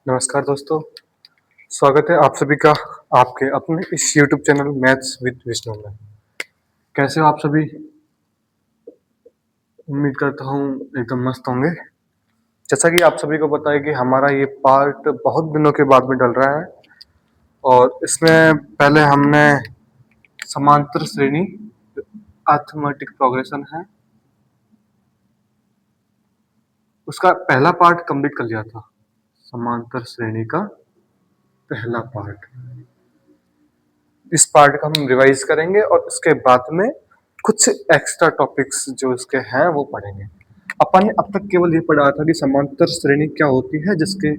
नमस्कार दोस्तों, स्वागत है आप सभी का आपके अपने इस YouTube channel maths with Vishnu में। कैसे हो आप सभी? उम्मीद करता हूँ एकदम मस्त होंगे। जैसा कि आप सभी को पता है कि हमारा ये पार्ट बहुत दिनों के बाद में डल रहा है और इसमें पहले हमने समांतर श्रेणी अरिथमेटिक प्रोग्रेशन है उसका पहला पार्ट कंप्लीट कर लिया था। समांतर श्रेणी का पहला पार्ट, इस पार्ट का हम रिवाइज करेंगे और उसके बाद में कुछ एक्स्ट्रा टॉपिक्स जो इसके हैं वो पढ़ेंगे। अपन ने अब तक केवल ये पढ़ा था कि समांतर श्रेणी क्या होती है, जिसके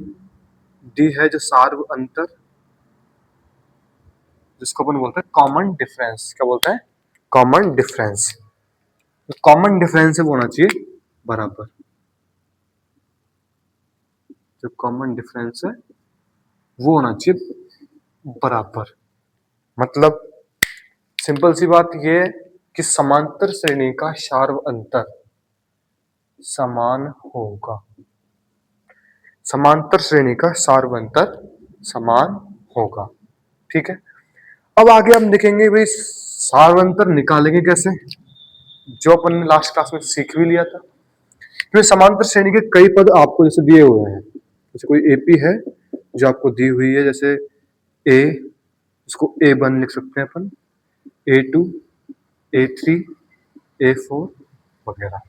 डी है जो सार्व अंतर, जिसको अपन बोलते हैं कॉमन डिफरेंस। क्या बोलते हैं? Common difference. कॉमन डिफरेंस है वो होना चाहिए बराबर। जो कॉमन डिफरेंस है वो होना चाहिए बराबर। मतलब सिंपल सी बात ये है कि समांतर श्रेणी का सार्व अंतर समान होगा। समांतर श्रेणी का सार्व अंतर समान होगा। ठीक है, अब आगे हम देखेंगे भाई सार्व अंतर निकालेंगे कैसे, जो अपन ने लास्ट क्लास में सीख भी लिया था। फिर समांतर श्रेणी के कई पद आपको जैसे दिए हुए हैं, जैसे कोई एपी है जो आपको दी हुई है, जैसे ए, इसको A1 लिख सकते हैं अपन, A2, A3, A4 वगैरह।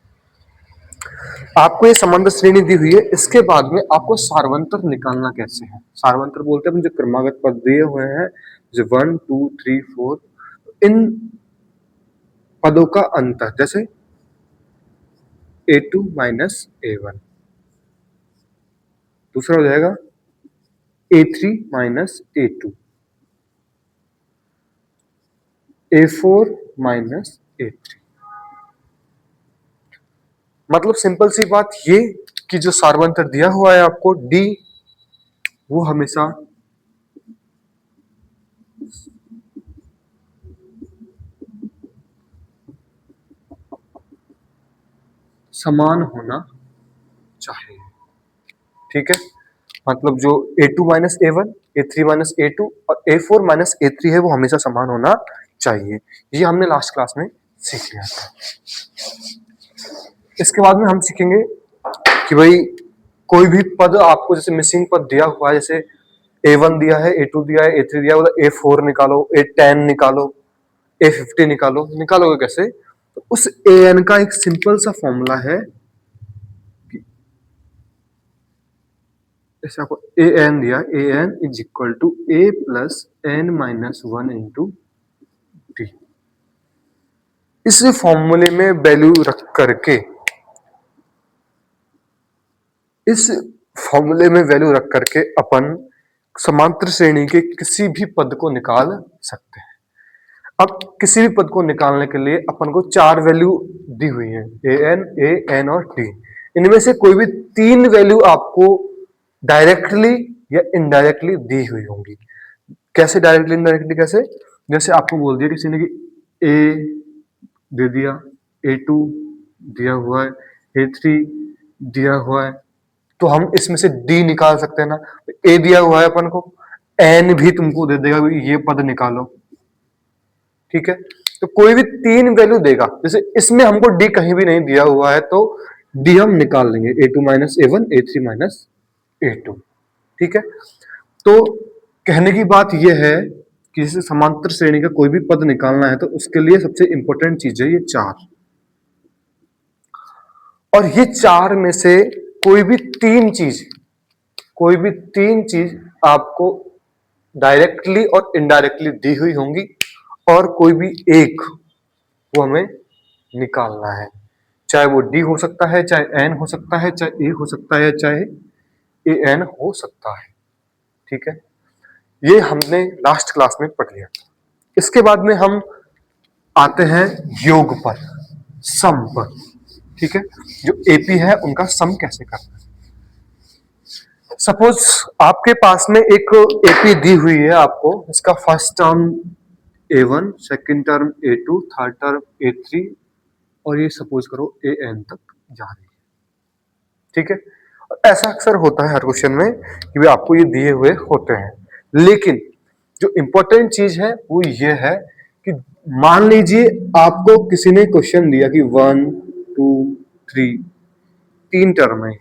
आपको ये समांतर श्रेणी दी हुई है, इसके बाद में आपको सार्वंतर निकालना कैसे है। सार्वंतर बोलते हैं जो क्रमागत पद दिए हुए हैं, जो 1 2 3 4, इन पदों का अंतर, जैसे A2 माइनस A1, दूसरा हो जाएगा A3 minus A2, A4 minus A3। मतलब सिंपल सी बात ये कि जो सार्वंतर दिया हुआ है आपको D, वो हमेशा समान होना चाहिए। ठीक है, मतलब जो A2 minus A1, A3 minus A2 और A4 माइनस A3 है वो हमेशा समान होना चाहिए। ये हमने लास्ट क्लास में सीख लिया था। इसके बाद में हम सीखेंगे कि भाई कोई भी पद आपको जैसे मिसिंग पद दिया हुआ है, जैसे A1 दिया है, A2 दिया है, A3 दिया है, मतलब A4 निकालो, A10 निकालो, A50 निकालो। निकालोगे कैसे? तो उस AN का एक सिंपल सा फॉर्मूला है, जैसे आपको AN दिया, AN is equal to A plus N minus 1 into T. इस फॉर्मूले में वैल्यू रख करके, इस फॉर्मूले में वैल्यू रख करके अपन समांतर श्रेणी के किसी भी पद को निकाल सकते हैं। अब किसी भी पद को निकालने के लिए अपन को चार वैल्यू दी हुई है, AN, AN और T। इनमें से कोई भी तीन वैल्यू आपको डायरेक्टली या इनडायरेक्टली दी हुई होंगी। कैसे डायरेक्टली इनडायरेक्टली? कैसे? जैसे आपको बोल दिया किसी ने कि A दे दिया, A2 दिया हुआ है, A3 दिया हुआ है, तो हम इसमें से D निकाल सकते हैं ना। A दिया हुआ है अपन को, N भी तुमको दे देगा ये पद निकालो। ठीक है, तो कोई भी तीन वैल्यू देगा। जैसे इसमें हमको D कहीं भी नहीं दिया हुआ है तो D हम निकाल लेंगे, A2 minus A1, A3 minus A2। ठीक है, तो कहने की बात यह है कि जैसे समांतर श्रेणी का कोई भी पद निकालना है तो उसके लिए सबसे इंपॉर्टेंट चीज है ये चार, और ये चार में से कोई भी तीन चीज, कोई भी तीन चीज आपको डायरेक्टली और इनडायरेक्टली दी हुई होंगी, और कोई भी एक वो हमें निकालना है। चाहे वो डी हो सकता है, चाहे एन हो सकता है, चाहे ए हो सकता है, चाहे ए एन हो सकता है। ठीक है, ये हमने लास्ट क्लास में पढ़ लिया। इसके बाद में हम आते हैं योग पर, सम पर। ठीक है, जो एपी है उनका सम कैसे करना है। सपोज आपके पास में एक एपी दी हुई है आपको, इसका first term A1, second term A2, third term A3, और ये सपोज करो AN तक जा रही है। ठीक है, ऐसा अक्सर होता है हर क्वेश्चन में कि भी आपको ये दिए हुए होते हैं, लेकिन जो इंपॉर्टेंट चीज है वो ये है कि मान लीजिए आपको किसी ने क्वेश्चन दिया कि 1 2 3 तीन टर्म है,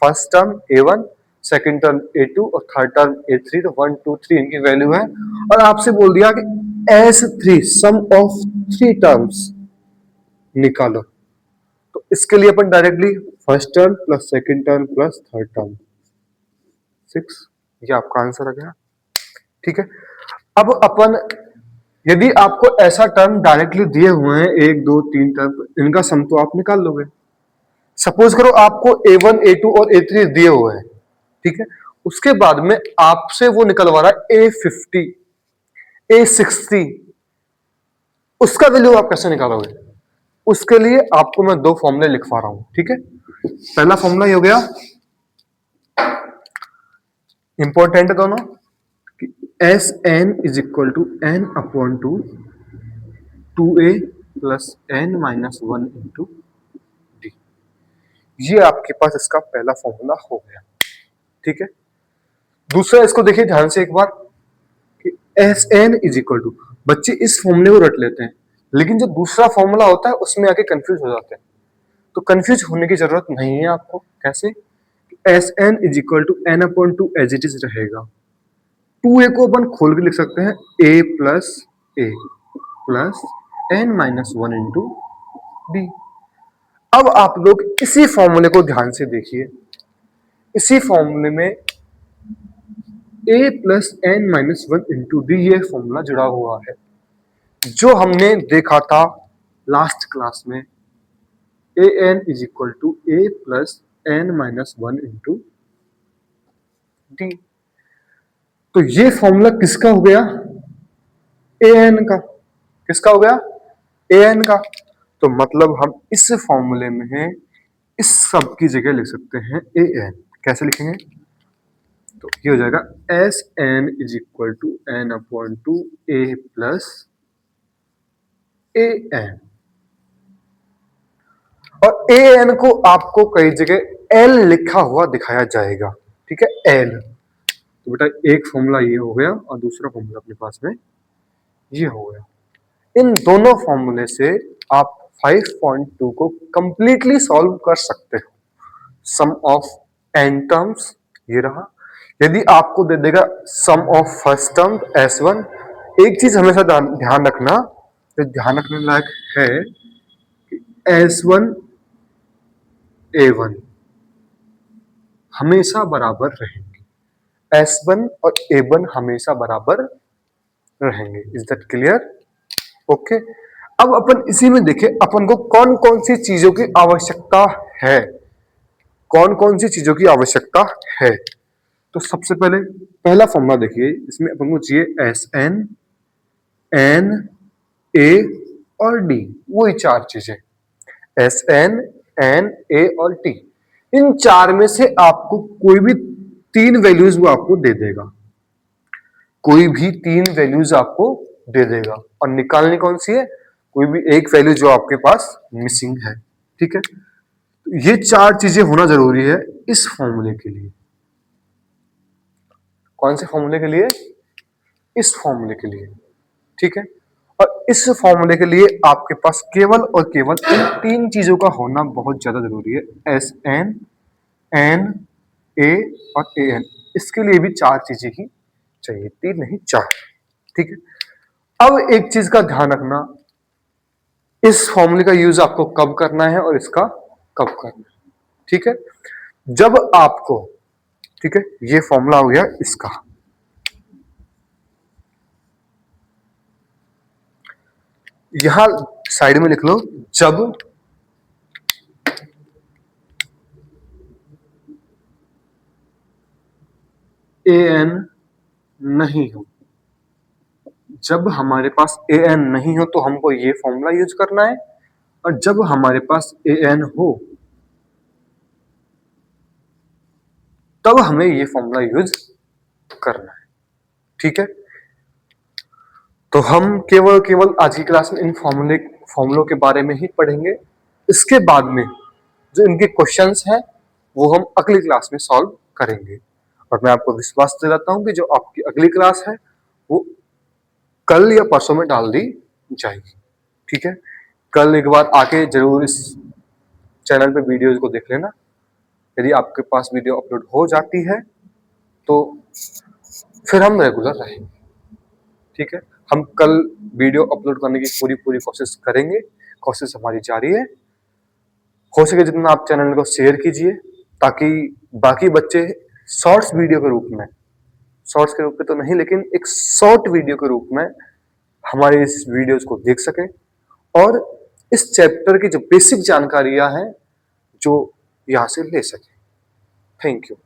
first term A1, second term A2 और थर्ड टर्म A3, तो 1 2 3 इनकी वैल्यू है, और आपसे बोल दिया कि S3 some of three terms निकालो। तो इसके लिए अपन directly first term plus second term plus third term 6, ये आपका आंसर आ गया। ठीक है, अब अपन यदि आपको ऐसा टर्म डायरेक्टली दिए हुए हैं 1 2 3 टर्म, इनका सम तो आप निकाल लोगे। सपोज करो आपको A1 A2 और A3 दिए हुए हैं, ठीक है, उसके बाद में आपसे वो निकलवा रहा है A50 A60, उसका वैल्यू आप कैसे निकालोगे? उसके लिए आपको मैं दो फॉर्मूले लिखवा रहा हूं, ठीक है। पहला फॉर्मूला ये हो गया, इंपॉर्टेंट है दोनों, S N is equal to N upon two 2a plus n minus 1 into D. ये आपके पास इसका पहला फॉर्मूला हो गया, ठीक है। दूसरा, इसको देखिए ध्यान से एक बार, कि S N is equal to, बच्चे इस फॉर्मूले को रट लेते हैं, लेकिन जो दूसरा फॉर्मूला होता है उसमें आके कंफ्यूज हो जाते हैं। तो कंफ्यूज होने की जरूरत नहीं है आपको। कैसे? S N is equal to N upon two as it is रहेगा। 2a को अपन खोल के लिख सकते हैं a plus N minus 1 into D. अब आप लोग इसी फॉर्मूले को ध्यान से देखिए, इसी फॉर्मूले में a plus N minus 1 into D ये फॉर्मूला जुड़ा हुआ है, जो हमने देखा था लास्ट क्लास में, A N is equal to A plus N minus 1 into D. तो ये फॉर्मूला किसका हो गया? ए एन का। किसका हो गया? ए एन का। तो मतलब हम इस फॉर्मूले में इस सब की जगह लिख सकते हैं ए एन। कैसे लिखेंगे? तो ये हो जाएगा S N is equal to N upon two A plus A N, और ए एन को आपको कई जगह एल लिखा हुआ दिखाया जाएगा, ठीक है, एल। तो बेटा एक फॉर्मूला ये हो गया और दूसरा फॉर्मूला अपने पास में ये हो गया। इन दोनों फॉर्मूले से आप 5.2 को कंप्लीटली सॉल्व कर सकते हो। सम ऑफ एन टर्म्स ये रहा। यदि आपको दे देगा सम ऑफ फर्स्ट टर्म S1, एक चीज हमेशा ध्यान रखना, तो ध्यान रखने लायक है कि S1 A1 हमेशा बराबर रहेंगे, S1 और A1 हमेशा बराबर रहेंगे। Is that clear? ओके। अब अपन इसी में देखें अपन को कौन कौन सी चीजों की आवश्यकता है, कौन कौन सी चीजों की आवश्यकता है। तो सबसे पहले पहला फॉर्मूला देखिए, इसमें अपन को चाहिए एस एन, एन, ए और डी, वही चार चीजें, एस एन, एन, ए और टी। इन चार में से आपको कोई भी तीन वैल्यूज वो आपको दे देगा, कोई भी तीन वैल्यूज आपको दे देगा, और निकालनी कौन सी है? कोई भी एक वैल्यू जो आपके पास मिसिंग है, ठीक है। तो ये चार चीजें होना जरूरी है इस फॉर्मूले के लिए। कौन से फॉर्मूले के लिए? इस फॉर्मूले के लिए, ठीक है। और इस फॉर्मूले के लिए आपके पास केवल और केवल इन तीन चीजों का होना बहुत ज्यादा जरूरी है, एस एन, एन, ए और ए एन। इसके लिए भी चार चीजें ही चाहिए, तीन नहीं चार, ठीक है। अब एक चीज का ध्यान रखना, इस फॉर्मूले का यूज आपको कब करना है और इसका कब करना है, ठीक है। जब आपको, ठीक है, ये फॉर्मूला हो गया इसका, यहां साइड में लिख लो, जब ए एन नहीं हो, जब हमारे पास ए एन नहीं हो तो हमको ये फॉर्मूला यूज करना है, और जब हमारे पास ए एन हो तब हमें ये फॉर्मूला यूज करना है, ठीक है। तो हम केवल केवल आज की क्लास में इन फॉर्मूलों के बारे में ही पढ़ेंगे। इसके बाद में जो इनके क्वेश्चंस हैं वो हम अगली क्लास में सॉल्व करेंगे। और मैं आपको विश्वास दिलाता हूँ कि जो आपकी अगली क्लास है वो कल या परसों में डाल दी जाएगी। ठीक है, कल एक बार आके जरूर इस चैनल पे वीडियोज को देख लेना। यदि आपके पास वीडियो अपलोड हो जाती है तो फिर हम रेगुलर रहेंगे। ठीक है, हम कल वीडियो अपलोड करने की पूरी पूरी कोशिश करेंगे, कोशिश हमारी जारी है। हो सके जितना आप चैनल को शेयर कीजिए ताकि बाकी बच्चे शॉर्ट्स वीडियो के रूप में, शॉर्ट्स के रूप में तो नहीं लेकिन एक शॉर्ट वीडियो के रूप में हमारे इस वीडियोस को देख सकें और इस चैप्टर की जो बेसिक जानकारियां हैं जो यहां से ले सकें। Thank you.